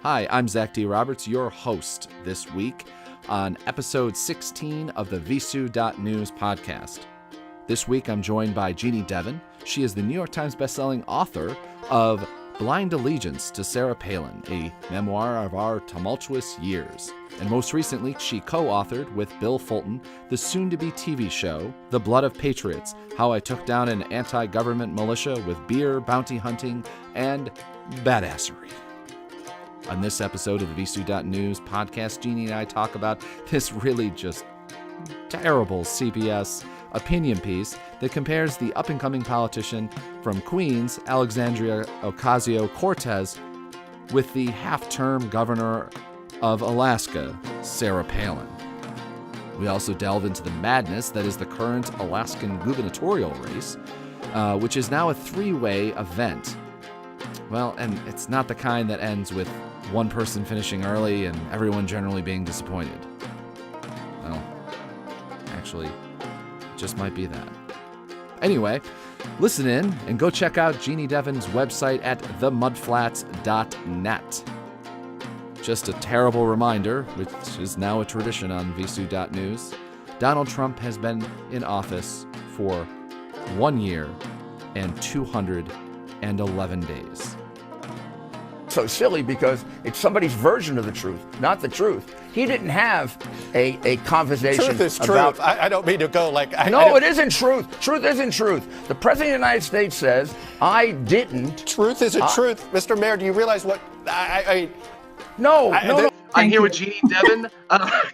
Hi, I'm Zach D. Roberts, your host this week on episode 16 of the Visu.News podcast. This week I'm joined by Jeanne Devon. She is the New York Times bestselling author of Blind Allegiance to Sarah Palin, a memoir of our tumultuous years. And most recently, she co-authored with Bill Fulton the soon-to-be TV show, The Blood of Patriots, How I Took Down an Anti-Government Militia with Beer, Bounty Hunting, and Badassery. On this episode of the Visu.News podcast, Jeanne and I talk about this really just terrible CBS opinion piece that compares the up-and-coming politician from Queens, Alexandria Ocasio-Cortez, with the half-term governor of Alaska, Sarah Palin. We also delve into the madness that is the current Alaskan gubernatorial race, which is now a three-way event. Well, and it's not the kind that ends with one person finishing early and everyone generally being disappointed. Well, actually, it just might be that. Anyway, listen in and go check out Jeanne Devon's website at themudflats.net. Just a terrible reminder, which is now a tradition on Visu.News, Donald Trump has been in office for 1 year and 211 days. So silly because it's somebody's version of the truth, not the truth. He didn't have a conversation Truth is about... truth. I don't mean to go like... No, it isn't truth. Truth isn't truth. The President of the United States says, I didn't... Truth isn't truth. Mr. Mayor, do you realize what... No. I'm here with Jeanne Devon,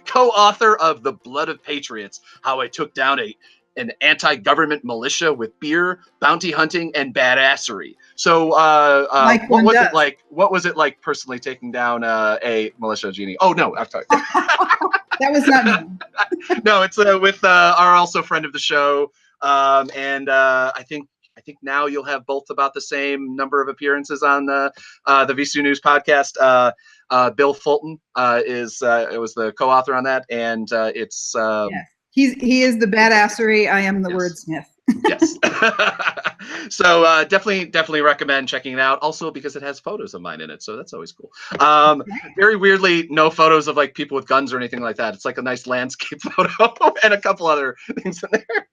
co-author of The Blood of Patriots, How I Took Down an Anti-Government Militia with Beer, Bounty Hunting, and Badassery. So, what was it like personally taking down a militia, Jeanne? Oh no, I'm sorry. That was not me. No, it's with our also friend of the show, and I think now you'll have both about the same number of appearances on the VisuNews podcast. Bill Fulton was the co-author on that, and it's yes. He is the badassery. I am the wordsmith. Yes. So definitely recommend checking it out. Also because it has photos of mine in it, so that's always cool. Very weirdly, no photos of like people with guns or anything like that. It's like a nice landscape photo and a couple other things in there.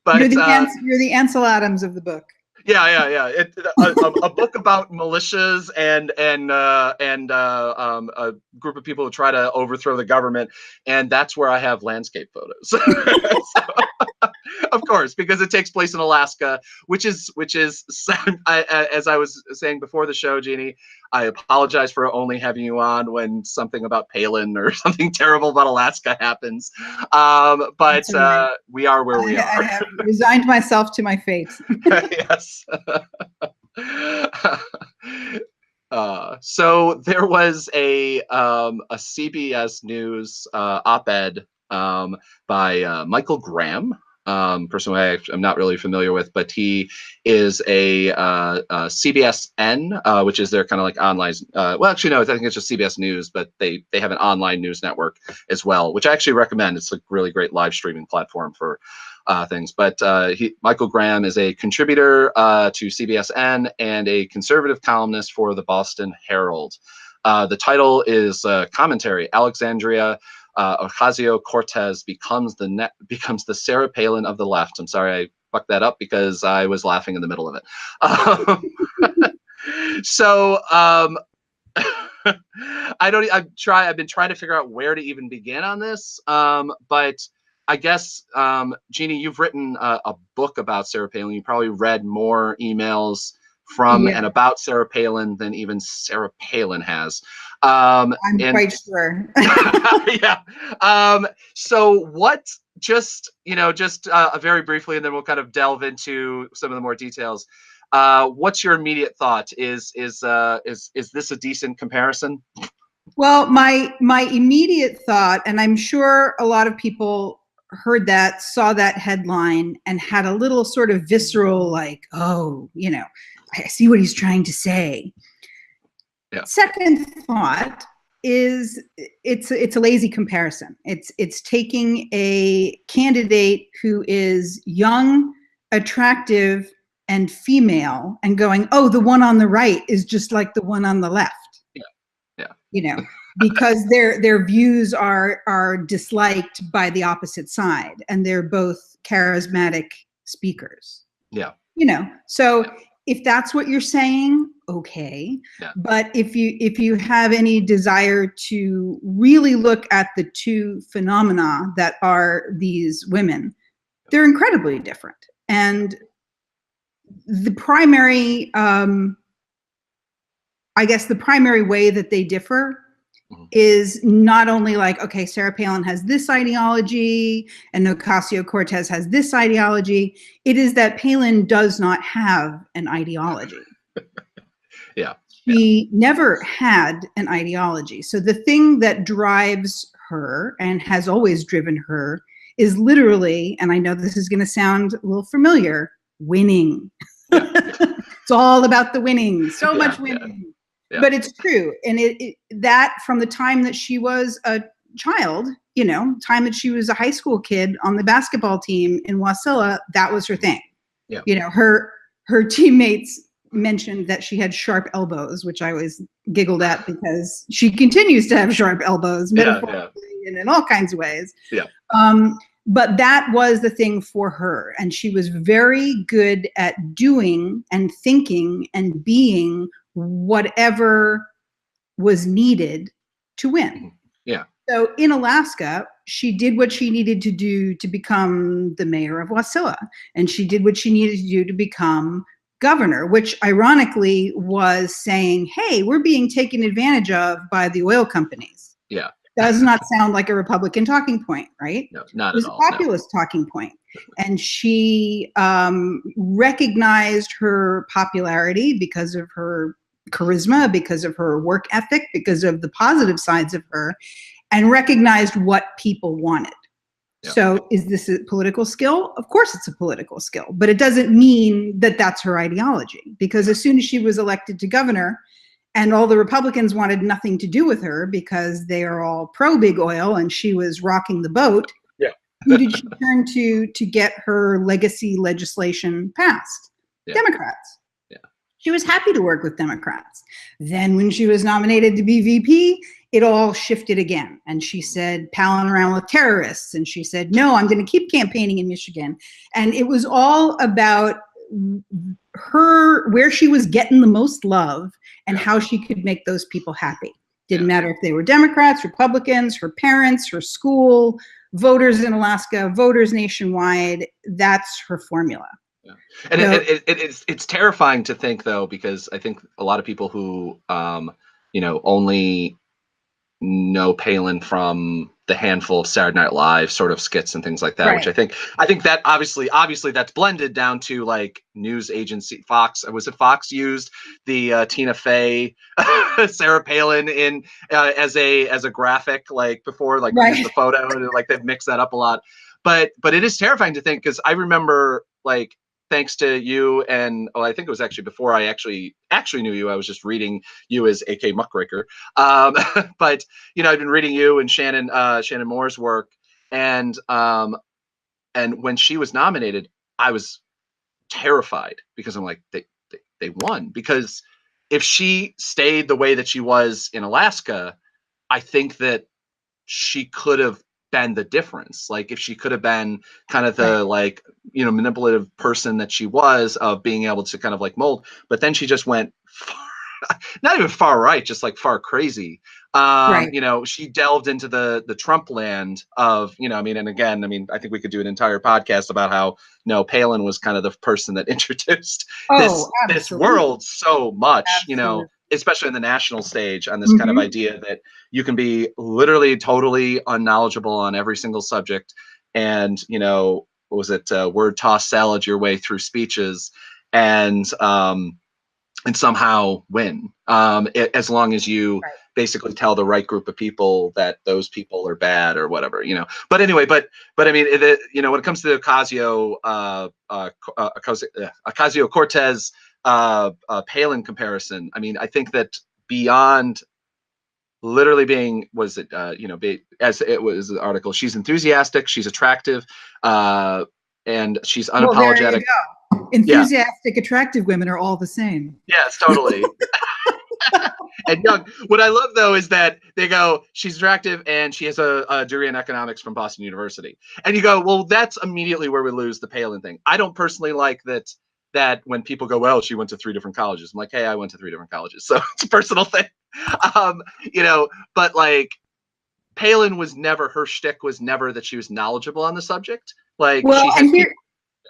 But you're the Ansel Adams of the book. Yeah. A book about militias and a group of people who try to overthrow the government, and that's where I have landscape photos. So, of course, because it takes place in Alaska, which is as I was saying before the show, Jeanne, I apologize for only having you on when something about Palin or something terrible about Alaska happens. But we are where we are. I have resigned myself to my fate. Yes. So there was a CBS News op-ed by Michael Graham, person who I'm not really familiar with, but he is a CBSN, which is their kind of like online. Well, actually, no, I think it's just CBS News, but they have an online news network as well, which I actually recommend. It's a really great live streaming platform for things. But Michael Graham is a contributor to CBSN and a conservative columnist for the Boston Herald. The title is commentary: Alexandria Ocasio-Cortez becomes the Sarah Palin of the left. I'm sorry I fucked that up because I was laughing in the middle of it. So I've been trying to figure out where to even begin on this. But I guess, Jeanne, you've written a book about Sarah Palin. You probably read more emails from and about Sarah Palin than even Sarah Palin has. I'm quite sure. Yeah. So what, just very briefly, and then we'll kind of delve into some of the more details. What's your immediate thought? Is this a decent comparison? Well, my immediate thought, and I'm sure a lot of people heard that, saw that headline, and had a little sort of visceral, like, oh, I see what he's trying to say. Yeah. Second thought is it's a lazy comparison. It's taking a candidate who is young, attractive, and female and going, oh, the one on the right is just like the one on the left. Yeah. Because their views are disliked by the opposite side, and they're both charismatic speakers. Yeah. So if that's what you're saying, okay. Yeah. But if you have any desire to really look at the two phenomena that are these women, they're incredibly different. And the primary, I guess the primary way that they differ is not only like, okay, Sarah Palin has this ideology and Ocasio-Cortez has this ideology. It is that Palin does not have an ideology. She never had an ideology. So the thing that drives her and has always driven her is literally, and I know this is going to sound a little familiar, winning. It's all about the winning. So much winning. Yeah. But it's true. And that from the time that she was a child, time that she was a high school kid on the basketball team in Wasilla, that was her thing. Yeah. Her teammates mentioned that she had sharp elbows, which I always giggled at because she continues to have sharp elbows, metaphorically and in all kinds of ways. Yeah. But that was the thing for her. And she was very good at doing and thinking and being whatever was needed to win. Yeah. So in Alaska, she did what she needed to do to become the mayor of Wasilla. And she did what she needed to do to become governor, which ironically was saying, hey, we're being taken advantage of by the oil companies. Yeah. Does not sound like a Republican talking point, right? No, not at all. It was a populist talking point. And she recognized her popularity because of her charisma, because of her work ethic, because of the positive sides of her, and recognized what people wanted. Yeah. So is this a political skill? Of course it's a political skill, but it doesn't mean that that's her ideology, because as soon as she was elected to governor and all the Republicans wanted nothing to do with her because they are all pro big oil and she was rocking the boat, who did she turn to get her legacy legislation passed? Democrats. She was happy to work with Democrats. Then when she was nominated to be VP, it all shifted again. And she said, palling around with terrorists. And she said, no, I'm going to keep campaigning in Michigan. And it was all about her, where she was getting the most love and how she could make those people happy. Didn't matter if they were Democrats, Republicans, her parents, her school, voters in Alaska, voters nationwide. That's her formula. Yeah. And it's terrifying to think, though, because I think a lot of people who only know Palin from the handful of Saturday Night Live sort of skits and things like that, which I think that obviously that's blended down to like news agency Fox. Was it Fox used the Tina Fey, Sarah Palin in as a graphic like before, like the photo, and like they've mixed that up a lot. But it is terrifying to think, because I remember, like, thanks to you, and I think it was actually before I actually knew you. I was just reading you as AK Muckraker. But I've been reading you and Shannon Moore's work, and when she was nominated, I was terrified, because I'm like, they won. Because if she stayed the way that she was in Alaska, I think that she could have been the difference. Like, if she could have been kind of the manipulative person that she was, of being able to kind of like mold, but then she just went not even far right, just like far crazy. She delved into the Trump land of, and again, I think we could do an entire podcast about how Palin was kind of the person that introduced this world so much, especially in the national stage, on this kind of idea that you can be literally totally unknowledgeable on every single subject, and what was it, word toss salad your way through speeches, and somehow win, as long as you basically tell the right group of people that those people are bad or whatever, But anyway, but I mean, when it comes to the Ocasio-Cortez Palin comparison, I mean, I think that beyond literally being, as it was the article, she's enthusiastic, she's attractive, and she's unapologetic. enthusiastic, attractive women are all the same. Yes, totally. And young. What I love though is that they go, she's attractive and she has a degree in economics from Boston University. And you go, well, that's immediately where we lose the Palin thing. I don't personally like that when people go, well, she went to 3 different colleges. I'm like, hey, I went to 3 different colleges. So it's a personal thing. But like Palin was never, her shtick was never that she was knowledgeable on the subject. Like, well, she had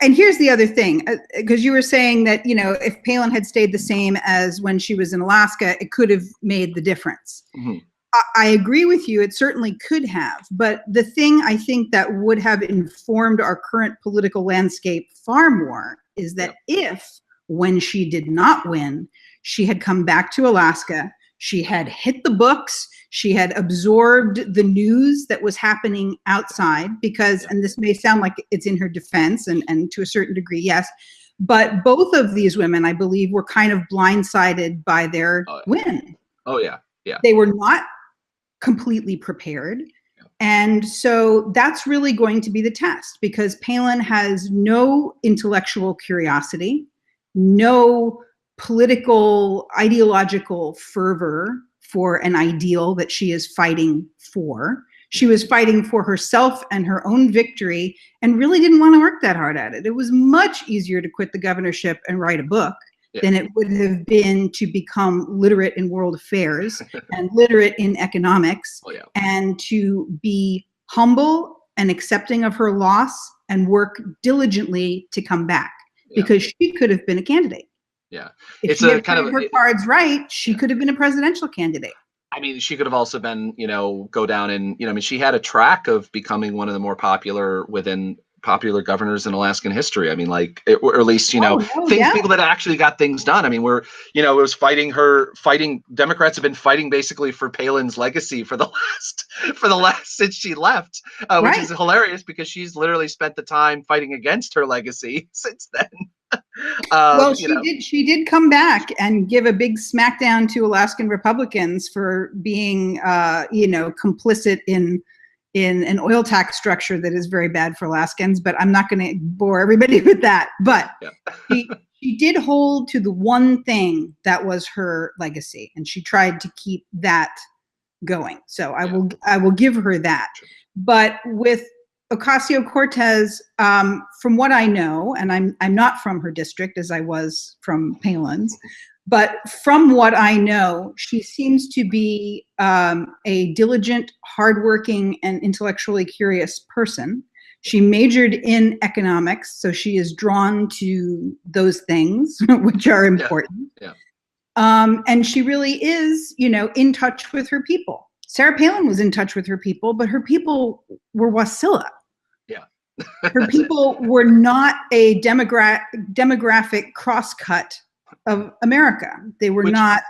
and here's the other thing, because you were saying that, if Palin had stayed the same as when she was in Alaska, it could have made the difference. Mm-hmm. I agree with you. It certainly could have. But the thing I think that would have informed our current political landscape far more is that if, when she did not win, she had come back to Alaska, she had hit the books, she had absorbed the news that was happening outside, because, and this may sound like it's in her defense, and to a certain degree, yes, but both of these women, I believe, were kind of blindsided by their win. Oh, yeah. Yeah. They were not completely prepared. And so that's really going to be the test, because Palin has no intellectual curiosity, no political, ideological fervor for an ideal that she is fighting for. She was fighting for herself and her own victory and really didn't want to work that hard at it. It was much easier to quit the governorship and write a book than it would have been to become literate in world affairs and literate in economics, and to be humble and accepting of her loss and work diligently to come back, because she could have been a candidate. Yeah. If she had played her cards right, she could have been a presidential candidate. I mean, she could have also been, go down and, I mean, she had a track of becoming one of the more popular governors in Alaskan history. I mean, like, or at least, people that actually got things done. I mean, it was Democrats have been fighting basically for Palin's legacy for the last since she left, which is hilarious, because she's literally spent the time fighting against her legacy since then. Well, she did come back and give a big smackdown to Alaskan Republicans for being, complicit in an oil tax structure that is very bad for Alaskans, but I'm not going to bore everybody with that. But she did hold to the one thing that was her legacy, and she tried to keep that going. So I will give her that. But with Ocasio-Cortez, from what I know, and I'm not from her district as I was from Palin's, but from what I know, she seems to be a diligent, hardworking, and intellectually curious person. She majored in economics, so she is drawn to those things, which are important. And she really is, in touch with her people. Sarah Palin was in touch with her people, but her people were Wasilla. Her people were not a demographic crosscut of America. They were not.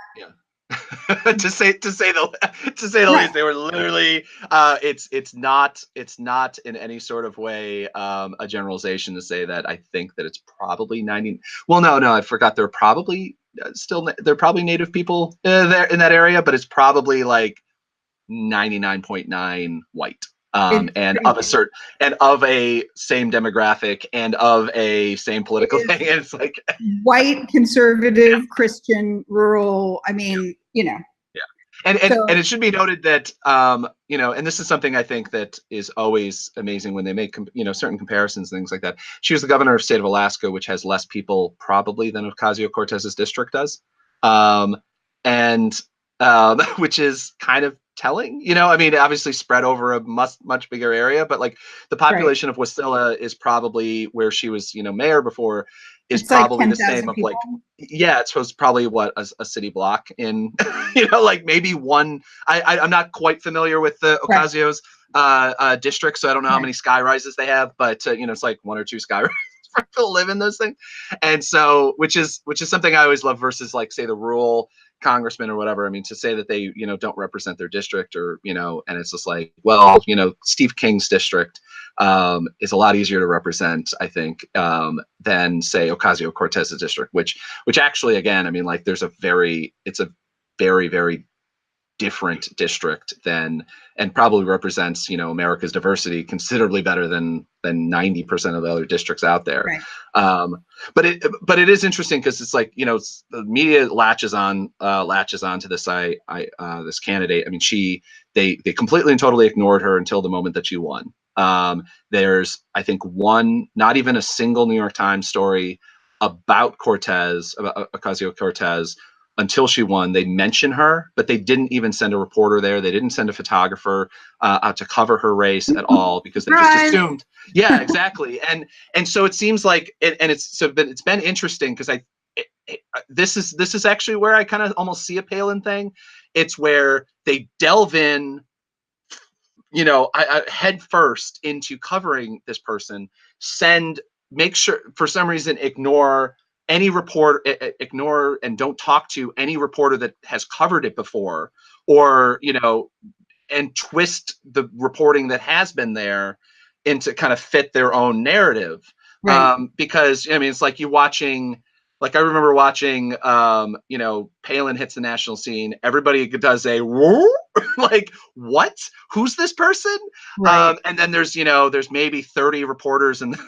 to say the least, they were literally. It's not in any sort of way a generalization to say that I think that it's probably 90. Well, no, I forgot. They're probably Native people there in that area, but it's probably like 99.9 white. And of a same demographic and of a same political thing. And it's like white, conservative, Christian, rural. I mean, And it should be noted that, and this is something I think that is always amazing when they make, certain comparisons and things like that. She was the governor of the state of Alaska, which has less people probably than Ocasio-Cortez's district does. Which is kind of telling, I mean, obviously spread over a much bigger area, but like the population of Wasilla is probably where she was, mayor before, is it's probably like the same of people. It's probably what a city block in, like maybe one. I'm not quite familiar with the Ocasio's district, so I don't know how many sky rises they have, but it's like 1 or 2 sky rises for people to live in those things, and so which is something I always love versus like say the rural congressman or whatever. I mean, to say that they don't represent their district, or and it's just like, well, Steve King's district is a lot easier to represent, I think, than say Ocasio-Cortez's district, which actually, again, I mean, like it's a very, very different district than, and probably represents, you know, America's diversity considerably better than 90% of the other districts out there. Right. But it is interesting because it's like, you know, the media latches on to this this candidate. I mean, they completely and totally ignored her until the moment that she won. There's, I think, not even a single New York Times story about Ocasio-Cortez until she won. They mention her, but they didn't even send a reporter there. They didn't send a photographer out to cover her race at all, because they just assumed. Yeah, exactly. And so it seems like, it's been interesting because this is actually where I kind of almost see a Palin thing. It's where they delve in, you know, head first into covering this person, make sure, for some reason, ignore any report, ignore and don't talk to any reporter that has covered it before, or, you know, and twist the reporting that has been there into kind of fit their own narrative. Right. Because, I mean, it's like I remember watching, you know, Palin hits the national scene. Everybody does a whoa, like, what? Who's this person? Right. And then there's maybe 30 reporters in the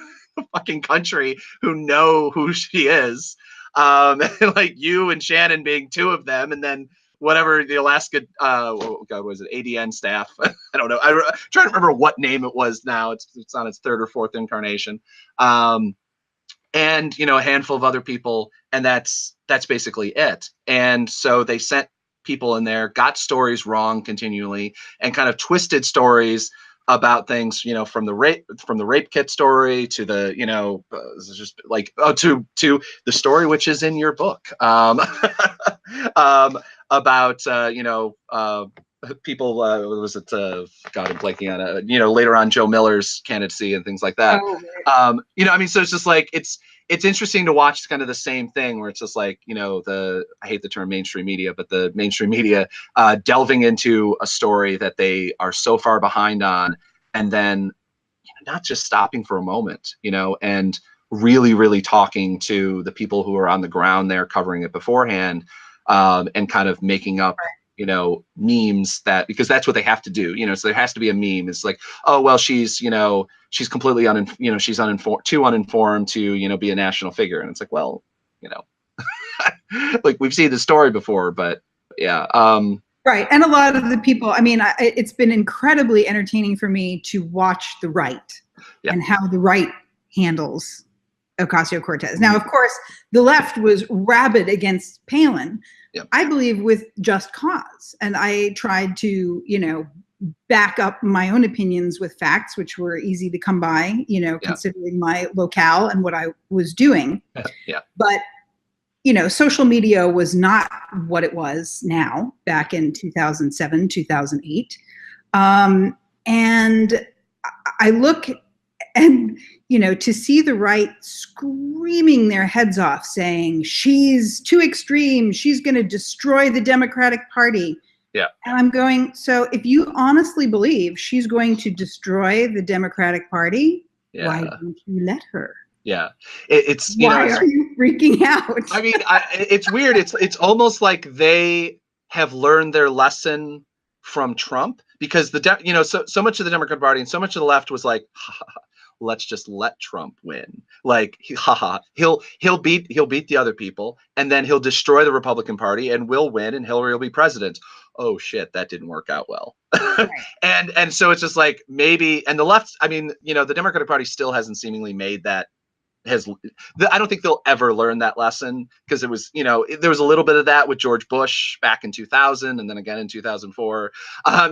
fucking country who know who she is. Like you and Shannon being two of them, and then whatever the Alaska, was it ADN staff? I don't know. I'm trying to remember what name it was now. It's on its third or fourth incarnation. And, you know, a handful of other people, and that's basically it. And so they sent people in there, got stories wrong continually, and kind of twisted stories about things, you know, from the rape kit story to the, you know, just like, to the story which is in your book, about you know, people, was it God, I'm blanking on you know, later on Joe Miller's candidacy and things like that. Oh, right. You know, I mean, so it's just like, it's interesting to watch kind of the same thing where it's just like, you know, I hate the term mainstream media, but the mainstream media delving into a story that they are so far behind on, and then, you know, not just stopping for a moment, you know, and really, really talking to the people who are on the ground there covering it beforehand, and kind of making up, you know, memes because that's what they have to do, you know. So there has to be a meme. It's like, oh, well, she's, you know, she's completely she's too uninformed to, you know, be a national figure. And it's like, well, you know, like we've seen the story before, but yeah. Right. And a lot of the people, I mean, it's been incredibly entertaining for me to watch the right and how the right handles Ocasio-Cortez. Now, of course, the left was rabid against Palin, I believe, with just cause. And I tried to, you know, back up my own opinions with facts, which were easy to come by, you know, considering my locale and what I was doing. But, you know, social media was not what it was now back in 2007, 2008. And I look, and, you know, to see the right screaming their heads off saying, she's too extreme, she's going to destroy the Democratic Party. And I'm going, so if you honestly believe she's going to destroy the Democratic Party, why don't you let her? It's, you know, why are you freaking out? I mean, it's weird. It's almost like they have learned their lesson from Trump, because you know, so much of the Democratic Party and so much of the left was like, let's just let Trump win. Like, he'll beat the other people, and then he'll destroy the Republican Party, and we'll win, and Hillary will be president. Oh shit, that didn't work out well. And so it's just like, maybe, and the left, I mean, you know, the Democratic Party still hasn't seemingly made that. I don't think they'll ever learn that lesson, because it was, you know, there was a little bit of that with George Bush back in 2000, and then again in 2004,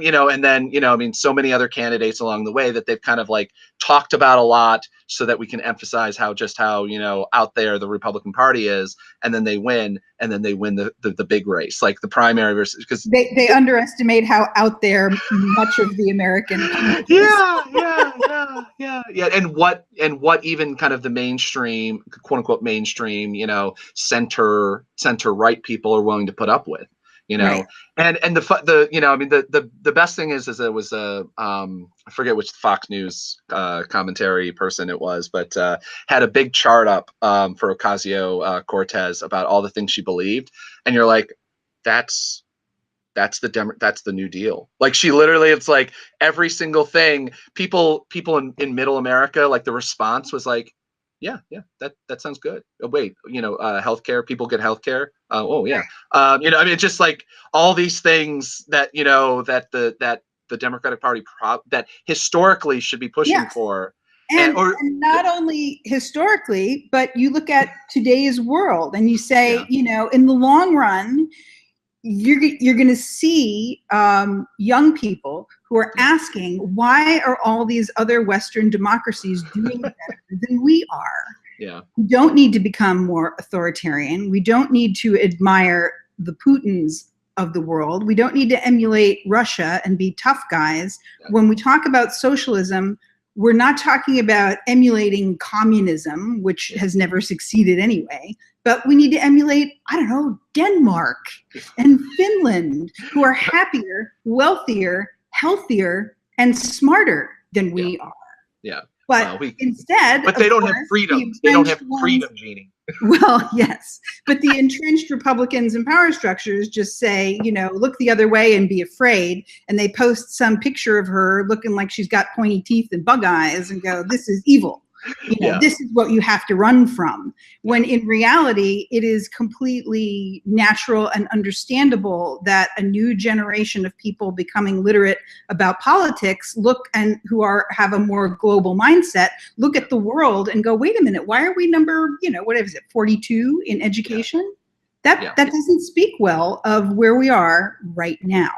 you know, and then, you know, I mean, so many other candidates along the way that they've kind of like talked about a lot, so that we can emphasize how, you know, out there the Republican Party is, and then they win, the big race, like the primary versus, because they underestimate how out there much of the American and what even kind of the mainstream, quote unquote mainstream, you know, center right people are willing to put up with, you know. And the you know, I mean, the best thing is it was I forget which Fox News commentary person it was, but had a big chart up for Ocasio Cortez about all the things she believed, and you're like, that's that's the New Deal. Like she literally, it's like every single thing. People in Middle America, like the response was like, yeah, that sounds good. Oh, wait, healthcare, people get healthcare. Oh yeah, I mean, it's just like all these things that that the Democratic Party that historically should be pushing for. And not only historically, but you look at today's world and you say, in the long run, you're going to see young people who are asking, why are all these other Western democracies doing better than we are? Yeah. We don't need to become more authoritarian. We don't need to admire the Putins of the world. We don't need to emulate Russia and be tough guys. Yeah. When we talk about socialism, we're not talking about emulating communism, which has never succeeded anyway, but we need to emulate, I don't know, Denmark and Finland, who are happier, wealthier, healthier, and smarter than we are. Yeah. But instead, but they don't have freedom. They don't have freedom, Jeannie. Well, yes, but the entrenched Republicans in power structures just say, look the other way and be afraid. And they post some picture of her looking like she's got pointy teeth and bug eyes and go, this is evil. This is what you have to run from. When in reality, it is completely natural and understandable that a new generation of people becoming literate about politics have a more global mindset, look at the world and go, wait a minute, why are we number, 42 in education? That doesn't speak well of where we are right now.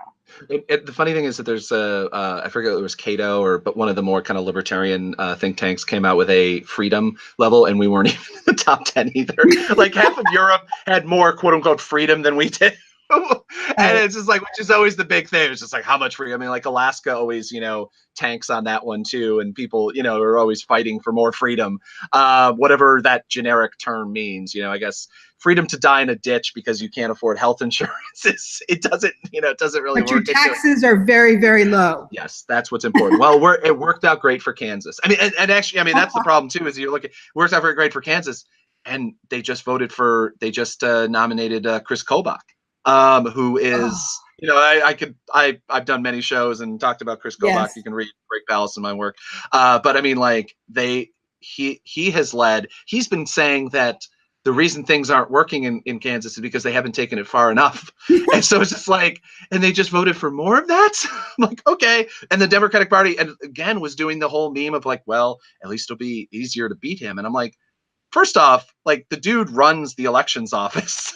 The funny thing is that there's I forget if it was Cato but one of the more kind of libertarian think tanks came out with a freedom level, and we weren't even in the top 10 either. Like half of Europe had more quote unquote freedom than we did. And it's just like, which is always the big thing. It's just like how much freedom. I mean, like Alaska always, tanks on that one too, and people, are always fighting for more freedom, whatever that generic term means. I guess freedom to die in a ditch because you can't afford health insurance it doesn't really work. But your taxes are very, very low. Yes, that's what's important. Well, it worked out great for Kansas. I mean, and actually, I mean, that's the problem too, is it works out very great for Kansas, and they just nominated Chris Kobach, who is, I've done many shows and talked about Chris Kobach. Yes. You can read Greg Ballas in my work. But I mean, like he's been saying that the reason things aren't working in Kansas is because they haven't taken it far enough. And so it's just like, and they just voted for more of that. I'm like, okay. And the Democratic Party, and again, was doing the whole meme of like, well, at least it'll be easier to beat him. And I'm like, first off, like the dude runs the elections office.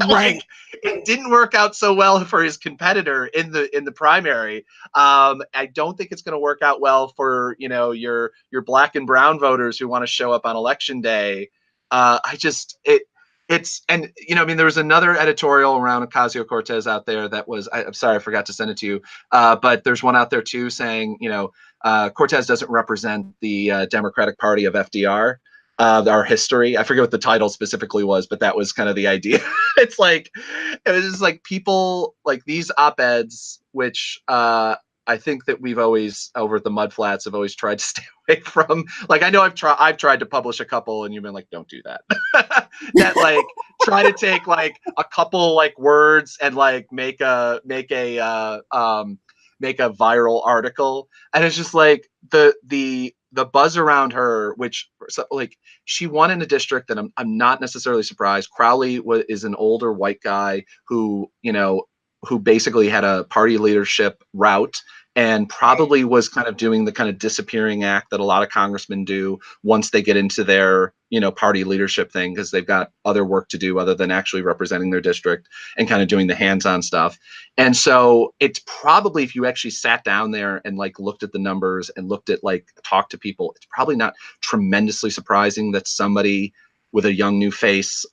Right. Like it didn't work out so well for his competitor in the primary. I don't think it's going to work out well for, your black and brown voters who want to show up on election day. There was another editorial around Ocasio-Cortez out there that was, I'm sorry, I forgot to send it to you. But there's one out there too saying, Cortez doesn't represent the Democratic Party of FDR. Our history. I forget what the title specifically was, but that was kind of the idea. It was just like people like these op-eds, which I think that we've always over at the Mudflats have always tried to stay away from. Like I know I've tried to publish a couple, and you've been like, don't do that. That like try to take like a couple like words and like make a viral article, and it's just like the buzz around her, which like she won in a district that I'm not necessarily surprised. Crowley is an older white guy who basically had a party leadership route and probably was kind of doing the kind of disappearing act that a lot of congressmen do once they get into their, party leadership thing, because they've got other work to do other than actually representing their district and kind of doing the hands-on stuff. And so it's probably, if you actually sat down there and like looked at the numbers and looked at like talked to people, it's probably not tremendously surprising that somebody with a young new face,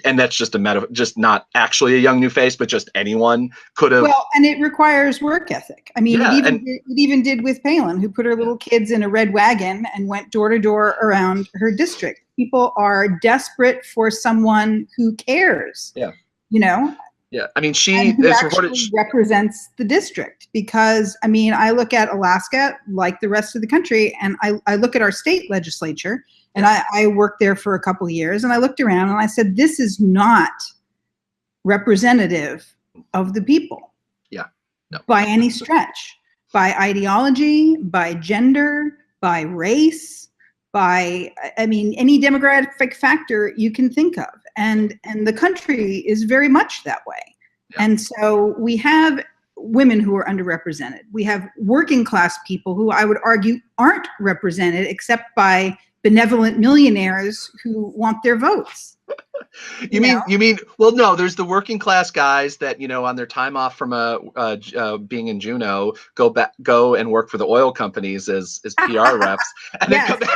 and that's just just not actually a young new face, but just anyone could have. Well, and it requires work ethic. I mean, it even did with Palin, who put her little kids in a red wagon and went door to door around her district. People are desperate for someone who cares. Yeah. Yeah. I mean, represents the district, because I mean, I look at Alaska like the rest of the country, and I look at our state legislature. And I worked there for a couple of years, and I looked around and I said, this is not representative of the people. Yeah. No. By any stretch, by ideology, by gender, by race, by, I mean, any demographic factor you can think of. And the country is very much that way. Yeah. And so we have women who are underrepresented. We have working class people who I would argue aren't represented except by benevolent millionaires who want their votes. You mean, well, no, there's the working class guys that, you know, on their time off from being in Juneau, go and work for the oil companies as PR reps, and then come back.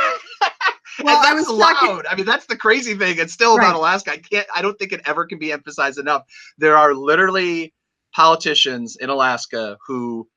Well, and that's loud. I mean, that's the crazy thing. It's still about Alaska. I don't think it ever can be emphasized enough. There are literally politicians in Alaska who,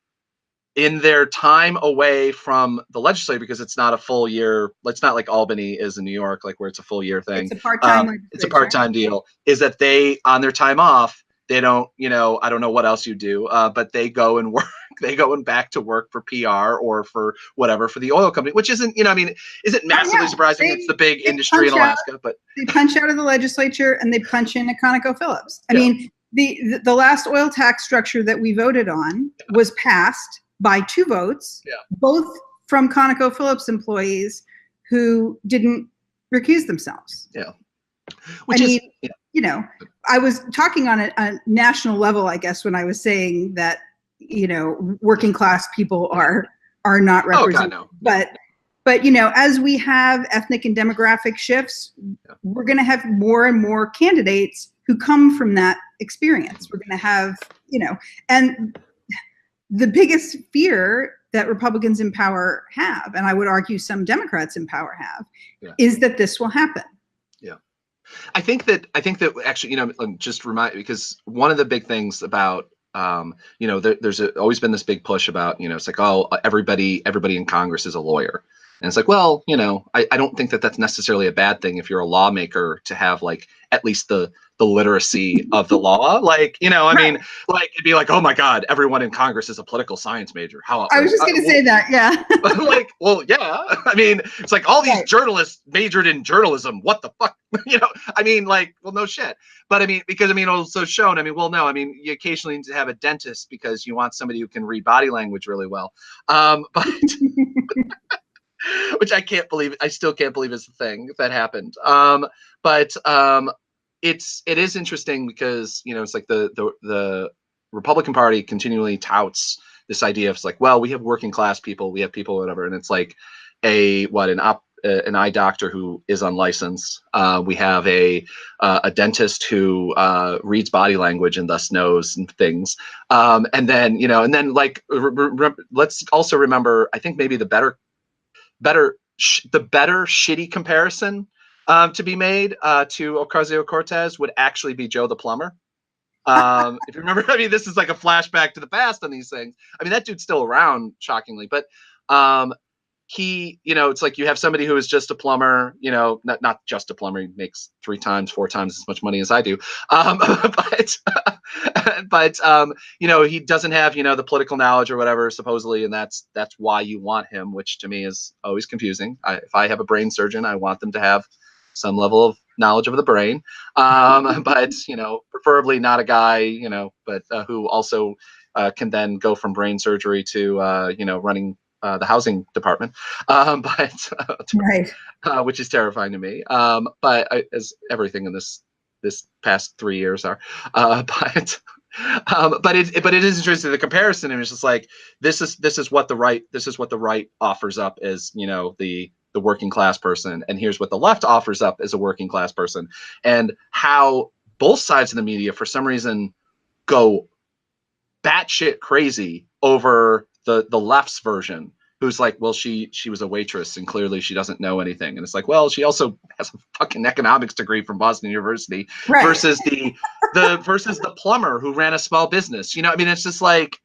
in their time away from the legislature, because it's not a full year, it's not like Albany is in New York, like where it's a full year thing. It's a part-time. It's a part-time deal. Is that they, on their time off, they don't, you know, I don't know what else you do, but they go and work. They go and back to work for PR or for whatever for the oil company, which isn't, you know, I mean, isn't massively surprising. It's the big industry in Alaska, but they punch out of the legislature and they punch in at ConocoPhillips. I mean, the last oil tax structure that we voted on was passed by 2 votes, both from ConocoPhillips employees who didn't recuse themselves. Yeah. You know, I was talking on a national level, I guess, when I was saying that, you know, working class people are not represented. Oh, God, no. But you know, as we have ethnic and demographic shifts, we're going to have more and more candidates who come from that experience. We're going to have, you know, and the biggest fear that Republicans in power have, and I would argue some Democrats in power have, is that this will happen. Yeah. I think that actually, you know, just remind, because one of the big things about, you know, there's always been this big push about, you know, it's like, oh, everybody in Congress is a lawyer. And it's like, well, you know, I don't think that that's necessarily a bad thing if you're a lawmaker to have like at least the literacy of the law. Like, you know, I mean, like it'd be like, oh my God, everyone in Congress is a political science major. How I was just going to say that. Yeah. Like, well, yeah. I mean, it's like all these journalists majored in journalism. What the fuck? You know, I mean, like, well, no shit. But I mean, because I mean, also shown, I mean, well, no, I mean, you occasionally need to have a dentist because you want somebody who can read body language really well. But which I still can't believe is the thing that happened. But it is interesting because, you know, it's like the Republican Party continually touts this idea of, it's like, well, we have working class people, we have people, whatever, and it's like an eye doctor who is unlicensed. We have a dentist who reads body language and thus knows things. And then, you know, and then like let's also remember, I think maybe the better shitty comparison to be made to Ocasio-Cortez would actually be Joe the plumber. If you remember, I mean, this is like a flashback to the past on these things. I mean, that dude's still around, shockingly, but he, you know, it's like you have somebody who is just a plumber, you know, not just a plumber, he makes 3 times, 4 times as much money as I do. But you know, he doesn't have, you know, the political knowledge or whatever, supposedly, and that's why you want him, which to me is always confusing. If I have a brain surgeon, I want them to have some level of knowledge of the brain, but you know, preferably not a guy, you know, but who also can then go from brain surgery to you know, running the housing department, which is terrifying to me. But as everything in this past 3 years are, but it is interesting, the comparison. And it's just like, this is what the right offers up as, you know, the working class person, and here's what the left offers up as a working class person, and how both sides of the media for some reason go batshit crazy over the left's version, who's like, well, she was a waitress and clearly she doesn't know anything. And it's like, well, she also has a fucking economics degree from Boston University, versus the plumber who ran a small business. You know, I mean, it's just like,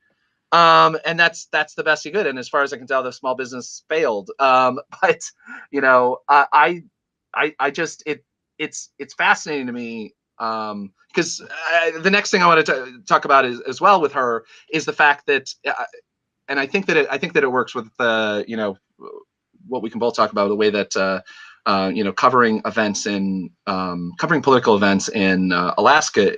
and that's the best he could. And as far as I can tell, the small business failed. But you know, I just, it's fascinating to me. Because the next thing I want to talk about is, as well with her, is the fact that, and I think that it works with you know, what we can both talk about, the way that you know, covering political events in Alaska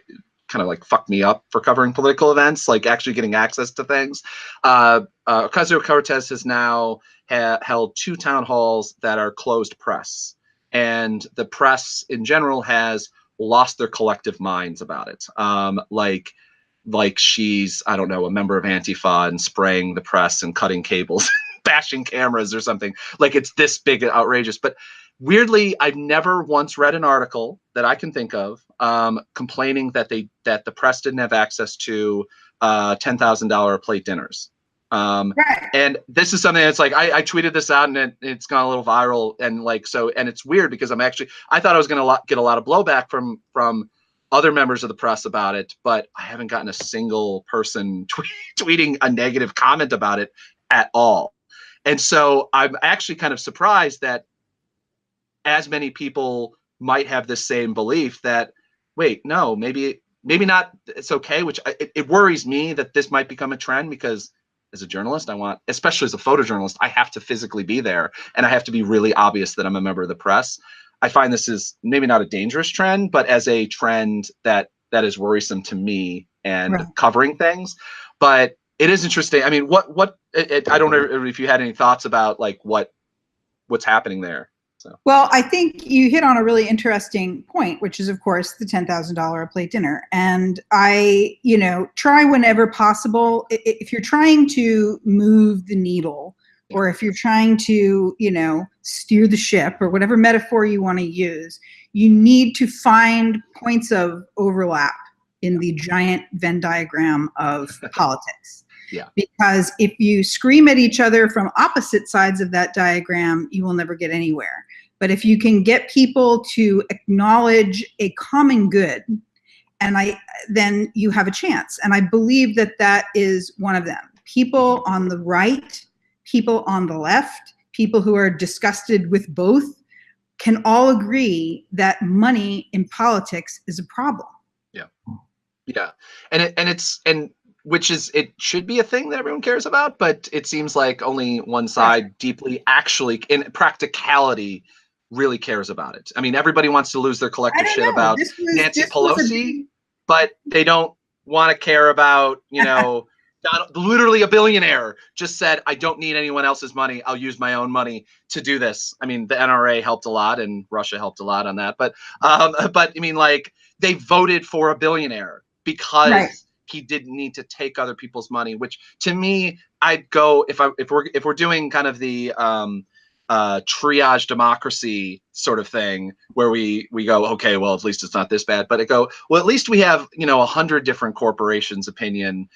kind of like fucked me up for covering political events, like actually getting access to things. Ocasio-Cortez has now held 2 town halls that are closed press, and the press in general has lost their collective minds about it. Like she's, I don't know, a member of Antifa and spraying the press and cutting cables, bashing cameras or something. Like it's this big and outrageous. But weirdly, I've never once read an article that I can think of complaining that the press didn't have access to $10,000 a plate dinners. And this is something that's like, I tweeted this out and it's gone a little viral, and like, so, and it's weird because I thought I was going to get a lot of blowback from other members of the press about it, but I haven't gotten a single person tweeting a negative comment about it at all. And so I'm actually kind of surprised that as many people might have the same belief that, wait, no, maybe not, it's okay, which it worries me that this might become a trend, because as a journalist, especially as a photojournalist, I have to physically be there and I have to be really obvious that I'm a member of the press. I find this is maybe not a dangerous trend, but as a trend that is worrisome to me and covering things. But it is interesting. I mean, I don't know if you had any thoughts about like what's happening there. So. Well, I think you hit on a really interesting point, which is, of course, the $10,000 a plate dinner. And I, try whenever possible, if you're trying to move the needle, or if you're trying to, steer the ship, or whatever metaphor you want to use, you need to find points of overlap in the giant Venn diagram of politics. Yeah. Because if you scream at each other from opposite sides of that diagram, you will never get anywhere. But if you can get people to acknowledge a common good, then you have a chance. And I believe that is one of them. People on the right, people on the left, people who are disgusted with both, can all agree that money in politics is a problem. Yeah. Yeah. And which is, it should be a thing that everyone cares about, but it seems like only one side deeply actually in practicality really cares about it. I mean, everybody wants to lose their collective shit about Nancy Pelosi, but they don't want to care about, literally a billionaire just said, I don't need anyone else's money. I'll use my own money to do this. I mean, the NRA helped a lot and Russia helped a lot on that. But I mean, like, they voted for a billionaire because he didn't need to take other people's money, which to me, I'd go, if we're doing kind of the triage democracy sort of thing, where we go, okay, well, at least it's not this bad, but well, at least we have 100 different corporations' opinion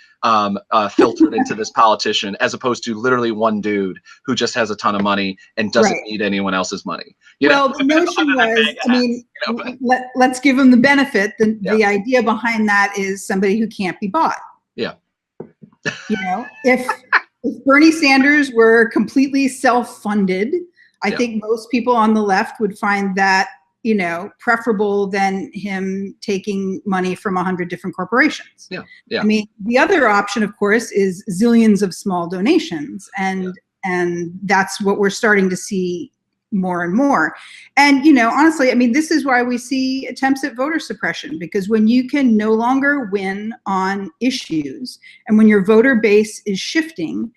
filtered into this politician, as opposed to literally one dude who just has a ton of money and doesn't need anyone else's money. The notion was, let's give him the benefit. The idea behind that is somebody who can't be bought. Yeah. If Bernie Sanders were completely self-funded, I think most people on the left would find that, preferable than him taking money from 100 different corporations. Yeah. Yeah. I mean, the other option, of course, is zillions of small donations. And that's what we're starting to see more and more. And, honestly, I mean, this is why we see attempts at voter suppression, because when you can no longer win on issues and when your voter base is shifting,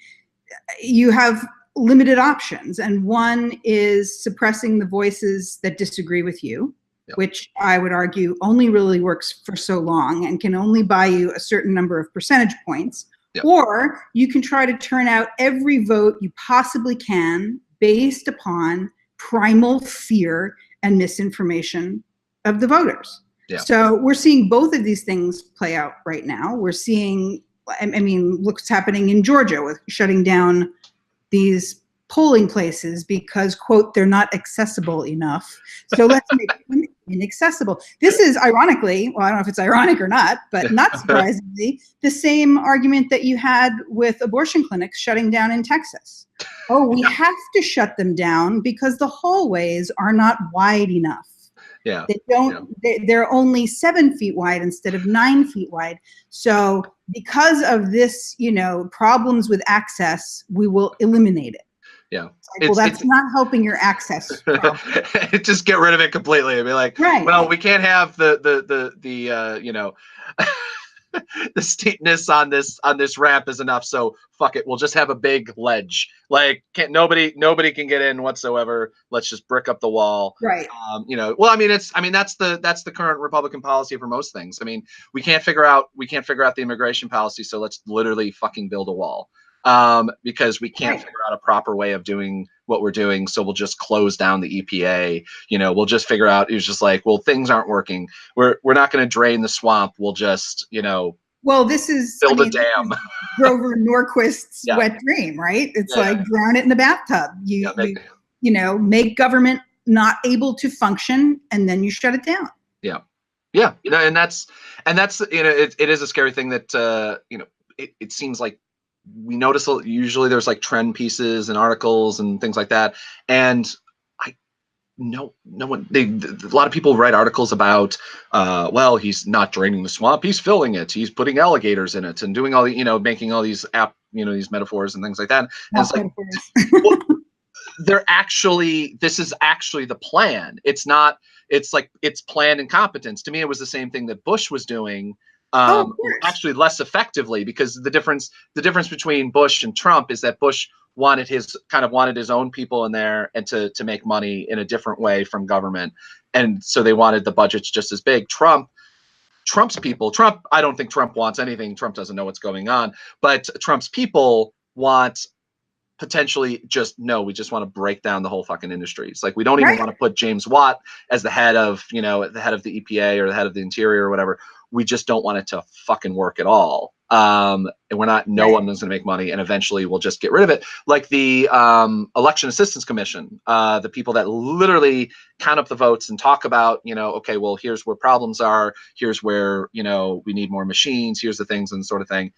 you have limited options. And one is suppressing the voices that disagree with you, which I would argue only really works for so long and can only buy you a certain number of percentage points. Or you can try to turn out every vote you possibly can based upon primal fear and misinformation of the voters. Yeah. So we're seeing both of these things play out right now. We're seeing, I mean, look what's happening in Georgia with shutting down these polling places because, quote, they're not accessible enough. So let's make them inaccessible. This is ironically, well, I don't know if it's ironic or not, but not surprisingly, the same argument that you had with abortion clinics shutting down in Texas. Oh, we have to shut them down because the hallways are not wide enough. Yeah. They don't, they're only 7 feet wide instead of 9 feet wide. So because of this, problems with access, we will eliminate it. Yeah. Well, that's not helping your access problem. Just get rid of it completely and be like, Right. well, we can't have the you know, the steepness on this ramp is enough, so fuck it, we'll just have a big ledge. Like, nobody can get in whatsoever. Let's just brick up the wall. Right. You know, well, I mean, that's the current Republican policy for most things. I mean, we can't figure out the immigration policy, so let's literally fucking build a wall. Because we can't figure out a proper way of doing what we're doing, so we'll just close down the EPA. You know, we'll just figure out. It's just like, well, things aren't working. We're not going to drain the swamp. We'll just, you know. Well, this is build a dam. Grover Norquist's wet dream, right? It's like drown it in the bathtub. You know, make government not able to function, and then you shut it down. Yeah, yeah. You know, and that's you know, it is a scary thing that you know, it seems like. We notice usually there's like trend pieces and articles and things like that, and no one. A lot of people write articles about, well, he's not draining the swamp, he's filling it, he's putting alligators in it, and doing all the, you know, making all these these metaphors and things like that. And it's like, well, this is actually the plan. It's not. It's like, it's planned incompetence. To me, it was the same thing that Bush was doing. Actually less effectively, because the difference between Bush and Trump is that Bush wanted his own people in there and to make money in a different way from government, and so they wanted the budgets just as big. Trump's people, I don't think Trump wants anything. Trump doesn't know what's going on, but Trump's people want potentially just, no, we just want to break down the whole fucking industry. It's like, we don't even want to put James Watt as the head of, you know, the head of the EPA or the head of the Interior or whatever. We just don't want it to fucking work at all. And we're not, no one is going to make money, and eventually we'll just get rid of it. Like the Election Assistance Commission, the people that literally count up the votes and talk about, you know, okay, well, here's where problems are, here's where, you know, we need more machines, here's the things, and sort of thing.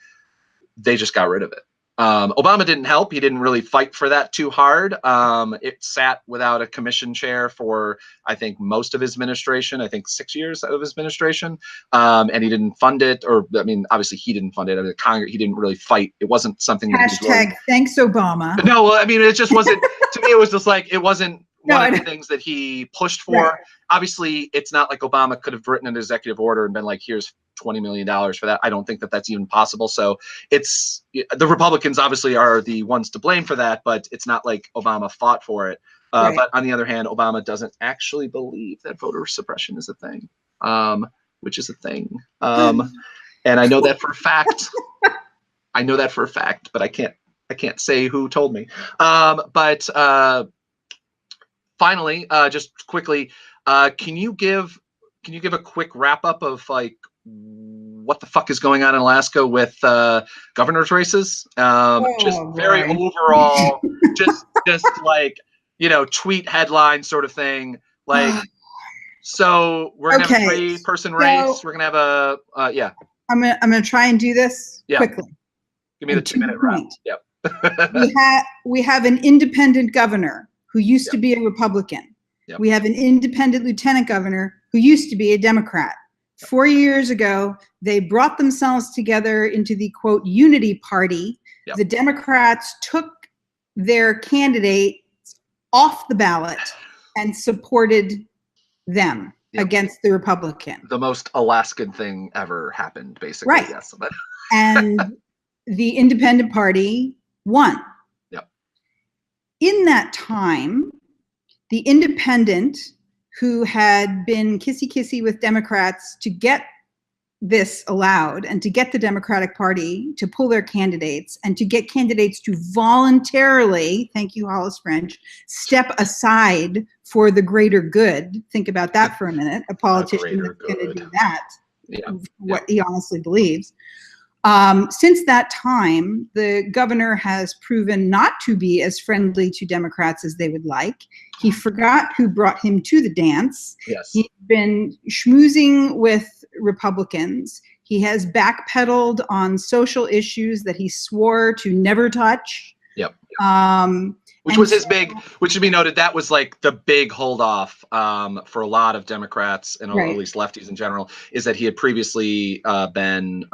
They just got rid of it. Obama didn't help. He didn't really fight for that too hard. It sat without a commission chair for, I think, most of his administration, I think 6 years of his administration. And he didn't fund it, or, I mean, obviously he didn't fund it. I mean, Congress, he didn't really fight. It wasn't something that # thanks Obama. No, well, I mean, it just wasn't, to me, it was just like, it wasn't one of the things that he pushed for. Right. Obviously, it's not like Obama could have written an executive order and been like, here's $20 million for that. I don't think that that's even possible. So it's, the Republicans obviously are the ones to blame for that, but it's not like Obama fought for it. But on the other hand, Obama doesn't actually believe that voter suppression is a thing, which is a thing. And I know that for a fact. I know that for a fact, but I can't say who told me. But finally, just quickly, can you give a quick wrap up of like what the fuck is going on in Alaska with governor's races? Just very overall, just like, you know, tweet headline sort of thing. Like, so we're gonna have a 3-person race. We're gonna have a I'm gonna try and do this quickly. Give me the 2-minute round. Yep. we have an independent governor who used to be a Republican. Yep. We have an independent lieutenant governor who used to be a Democrat. 4 years ago, they brought themselves together into the, quote, unity party. Yep. The Democrats took their candidate off the ballot and supported them against the Republican. The most Alaskan thing ever happened, basically. Right. Yes. And the independent party won. Yep. In that time, the independent, who had been kissy-kissy with Democrats to get this allowed and to get the Democratic Party to pull their candidates and to get candidates to voluntarily, thank you, Hollis French, step aside for the greater good. Think about that for a minute. A politician that's going to do that, what he honestly believes. Since that time, the governor has proven not to be as friendly to Democrats as they would like. He forgot who brought him to the dance. Yes. He's been schmoozing with Republicans. He has backpedaled on social issues that he swore to never touch. Yep. Which was his big, which should be noted, that was like the big holdoff for a lot of Democrats and at least lefties in general, is that he had previously been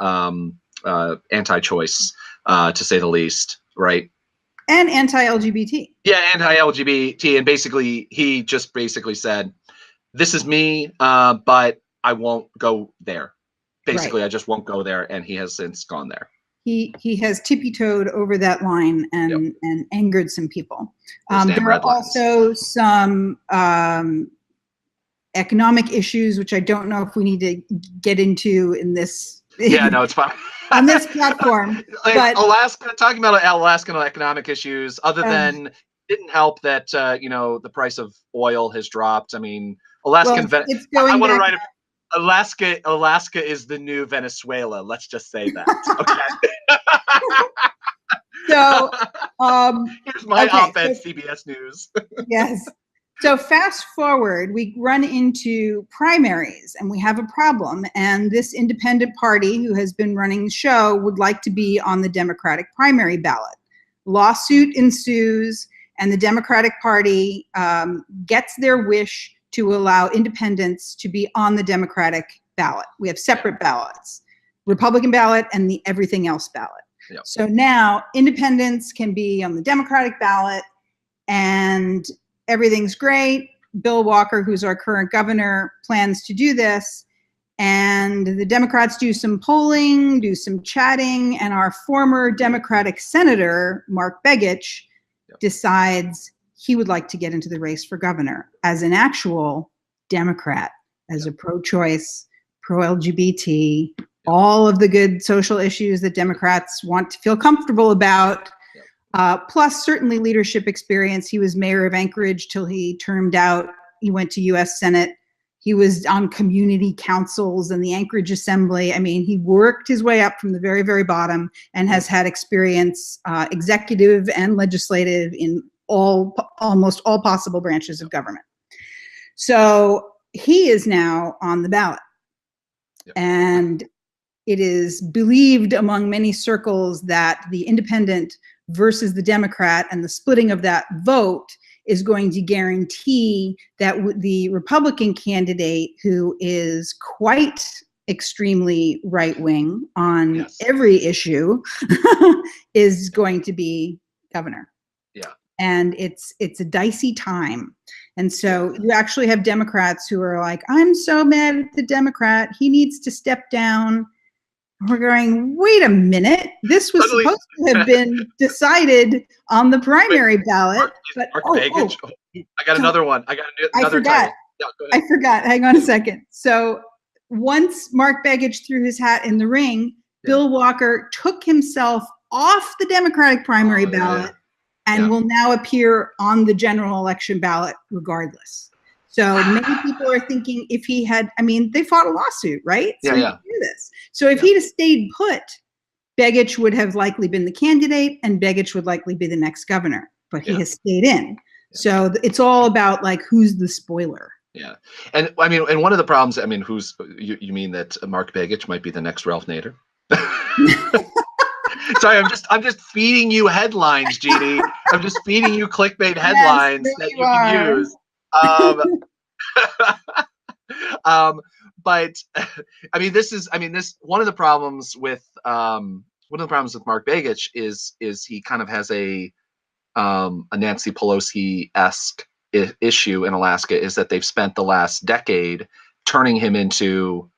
anti-choice, to say the least, right? And anti-LGBT. Yeah, anti-LGBT, and basically he just basically said, "This is me, but I won't go there." Basically, Right. I just won't go there, and he has since gone there. He has tippy-toed over that line and angered some people. There are also some economic issues, which I don't know if we need to get into in this. Yeah, no, it's fine. On this platform. Like, but Alaska, talking about Alaskan economic issues, other than didn't help that the price of oil has dropped. I mean, Alaskan. Well, it's going I want to back write Alaska is the new Venezuela. Let's just say that. Okay. So here's my op-ed, CBS News. Yes. So fast forward, we run into primaries and we have a problem. And this independent party who has been running the show would like to be on the Democratic primary ballot. Lawsuit ensues, and the Democratic Party gets their wish to allow independents to be on the Democratic ballot. We have separate ballots, Republican ballot and the everything else ballot. Yep. So now independents can be on the Democratic ballot, and everything's great. Bill Walker, who's our current governor, plans to do this. And the Democrats do some polling, do some chatting, and our former Democratic Senator, Mark Begich, decides he would like to get into the race for governor as an actual Democrat, as a pro-choice, pro-LGBT, all of the good social issues that Democrats want to feel comfortable about. Plus certainly leadership experience. He was mayor of Anchorage till he termed out. He went to US Senate. He was on community councils and the Anchorage Assembly. I mean, he worked his way up from the very, very bottom and has had experience, executive and legislative, in almost all possible branches of government. So he is now on the ballot. And it is believed among many circles that the independent versus the Democrat and the splitting of that vote is going to guarantee that the Republican candidate, who is quite extremely right-wing on every issue, is going to be governor. Yeah. And it's a dicey time. And so you actually have Democrats who are like, I'm so mad at the Democrat. He needs to step down. We're going, wait a minute. This was supposed to have been decided on the primary ballot. But I got another one. I got another title. Yeah, go ahead. I forgot. Hang on a second. So once Mark Begich threw his hat in the ring, Bill Walker took himself off the Democratic primary ballot and will now appear on the general election ballot regardless. So many people are thinking if he had, I mean, they fought a lawsuit, right? So he could do this. So if he'd have stayed put, Begich would have likely been the candidate and Begich would likely be the next governor, but he has stayed in. So it's all about like, who's the spoiler? Yeah. And I mean, and one of the problems, I mean, you mean that Mark Begich might be the next Ralph Nader? Sorry, I'm just feeding you headlines, Jeannie. I'm just feeding you clickbait headlines that you can use. But I mean, one of the problems with Mark Begich is he kind of has a Nancy Pelosi-esque issue in Alaska, is that they've spent the last decade turning him into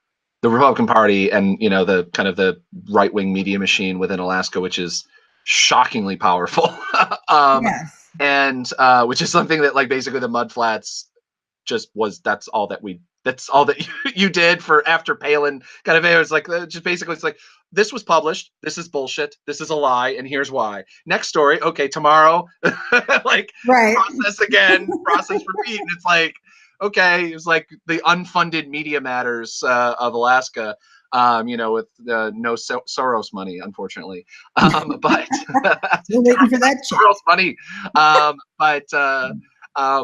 the Republican Party and, the kind of the right-wing media machine within Alaska, which is shockingly powerful. And which is something that, like, basically the Mudflats just was, that's all that you did for after Palin kind of, it was like, just basically, it's like, this was published, this is bullshit, this is a lie, and here's why. Next story, okay, tomorrow, like, process again, process repeat, and it's like, okay, it was like the unfunded media matters of Alaska, with no Soros money, unfortunately. But we're waiting for that check. Soros money.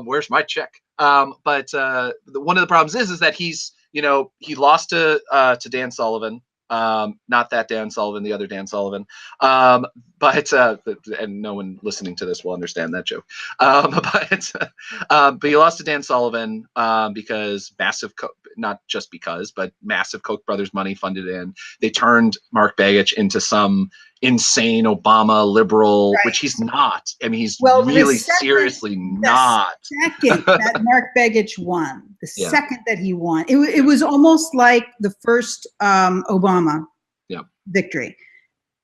Where's my check? But one of the problems is that he's, he lost to Dan Sullivan. Not that Dan Sullivan, the other Dan Sullivan. But and no one listening to this will understand that joke. But he lost to Dan Sullivan because not just because, but massive Koch brothers money funded in. They turned Mark Begich into some insane Obama liberal, Right. which he's not. I mean, he's Well, really seriously not. The second that Mark Begich won, the Yeah. second that he won, it was almost like the first Obama victory.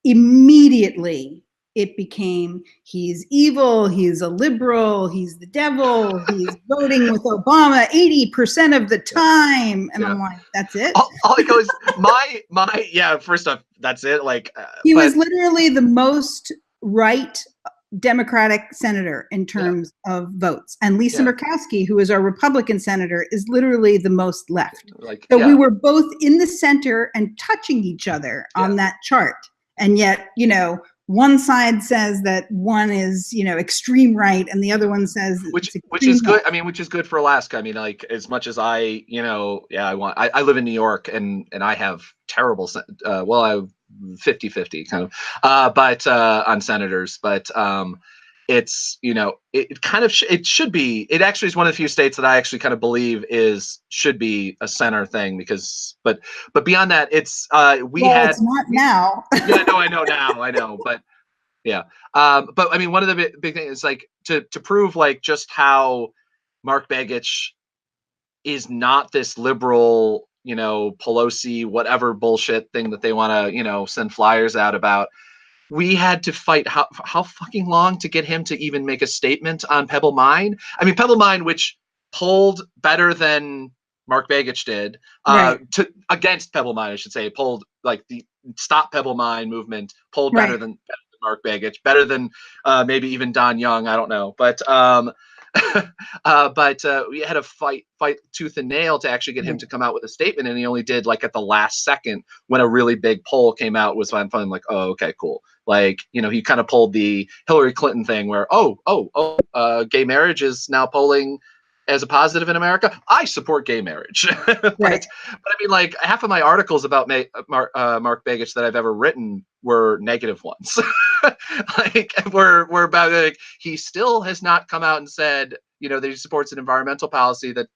Immediately, it became, he's evil, he's a liberal, he's the devil, he's voting with Obama 80% of the time. And I'm like, that's it? All it goes, first off, that's it. Like, he was literally the most right Democratic senator in terms of votes. And Lisa Murkowski, who is our Republican senator, is literally the most left. So we were both in the center and touching each other on that chart. And yet, you know, one side says that one is, you know, extreme right, and the other one says which is good. I mean, which is good for Alaska. I mean, like, as much as I, you know, I live in New York, and I have terrible, well, I have 50-50 kind of, but on senators, but it's, you know, it kind of it should be. It actually is one of the few states that I actually kind of believe should be a center thing, because, but beyond that, it's it's not now. Yeah, no, I know, but yeah, but I mean, one of the big things is like to prove like just how Mark Begich is not this liberal, you know, Pelosi whatever bullshit thing that they want to, you know, send flyers out about. We had to fight how fucking long to get him to even make a statement on Pebble Mine. I mean, Pebble Mine, which polled better than Mark Begich did, against Pebble Mine, I should say, polled, like, the Stop Pebble Mine movement polled better than Mark Begich, better than maybe even Don Young. I don't know, but we had to fight tooth and nail to actually get him to come out with a statement, and he only did like at the last second when a really big poll came out. Was I'm like, oh, okay, cool. Like, you know, he kind of pulled the Hillary Clinton thing where gay marriage is now polling as a positive in America. I support gay marriage. But I mean, like, half of my articles about Mark Begich that I've ever written were negative ones. Like, we're about, like, he still has not come out and said, you know, that he supports an environmental policy that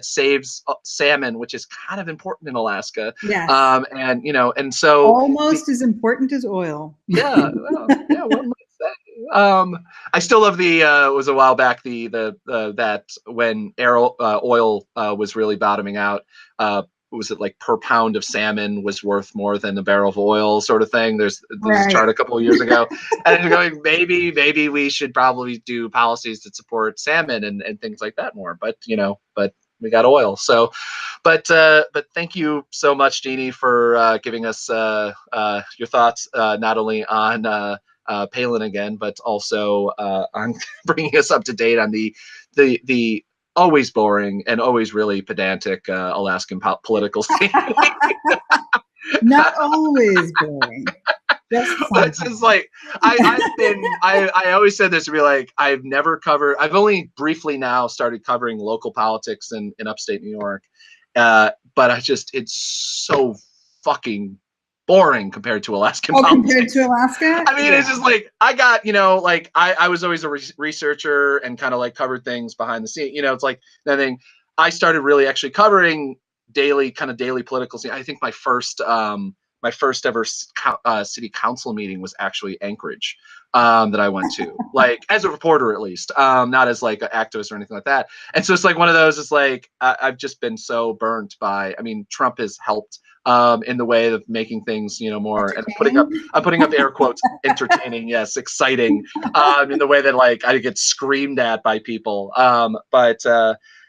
saves salmon, which is kind of important in Alaska. Yes. And, you know, and so almost as important as oil. Yeah. Well, yeah. One might say. I still love it was a while back, that when oil was really bottoming out, was it like per pound of salmon was worth more than a barrel of oil, sort of thing. There's a chart a couple of years ago, and I'm going, maybe we should probably do policies that support salmon and things like that more. But, you know, we got oil. So, but thank you so much, Jeanne, for giving us your thoughts, not only on Palin again, but also on bringing us up to date on the always boring and always really pedantic Alaskan political scene. Not always boring. It's just like I always said this to be like, I've only briefly now started covering local politics in upstate New York, but it's so fucking boring compared to Alaskan politics. Compared to Alaska? I mean, it's just like, I got, you know, like I was always a researcher and kind of like covered things behind the scene. You know, it's like nothing. I started really actually covering daily political scene. I think my first ever city council meeting was actually Anchorage, that I went to, like, as a reporter, at least, not as like an activist or anything like that. And so it's like one of those, it's like, I've just been so burnt by, I mean, Trump has helped in the way of making things, you know, more, and I'm putting up air quotes, entertaining, yes, exciting, in the way that, like, I get screamed at by people.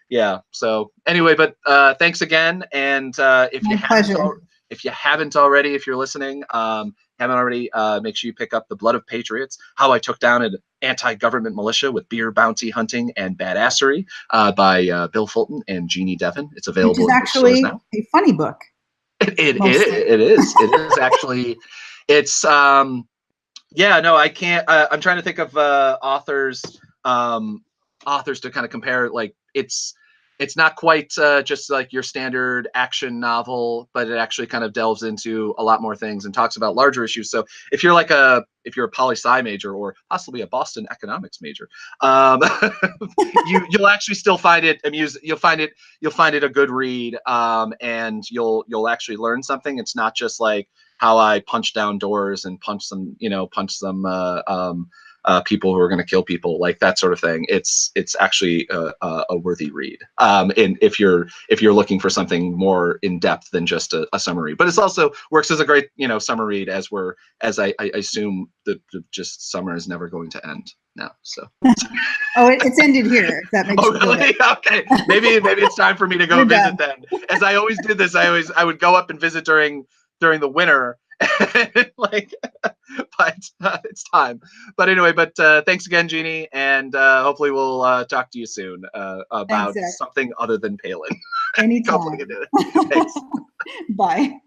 Yeah. So anyway, but thanks again. And if you haven't already, if you're listening, make sure you pick up The Blood of Patriots: How I Took Down an Anti-Government Militia with Beer Bounty Hunting and Badassery, by Bill Fulton and Jeanne Devon. It's available. Which is actually a funny book. It is actually. It's yeah, no, I can't. I'm trying to think of authors to kind of compare. Like, it's not quite just like your standard action novel, but it actually kind of delves into a lot more things and talks about larger issues. So if you're a poli-sci major or possibly a Boston economics major, you'll actually still find it amusing. You'll find it a good read, and you'll actually learn something. It's not just like how I punch down doors and punch some people who are going to kill people, like that sort of thing. It's actually a worthy read. And if you're looking for something more in depth than just a summary, but it's also works as a great summer read, as I assume the just summer is never going to end now. So Oh, it's ended here. If that makes oh you feel really? better. Okay, maybe it's time for me to go You're visit done. then. As I always did this, I would go up and visit during the winter. Like, but it's time. But anyway, thanks again, Jeannie, and hopefully we'll talk to you soon about Zach. something other than Palin. Anytime. Complicated. Thanks. Bye.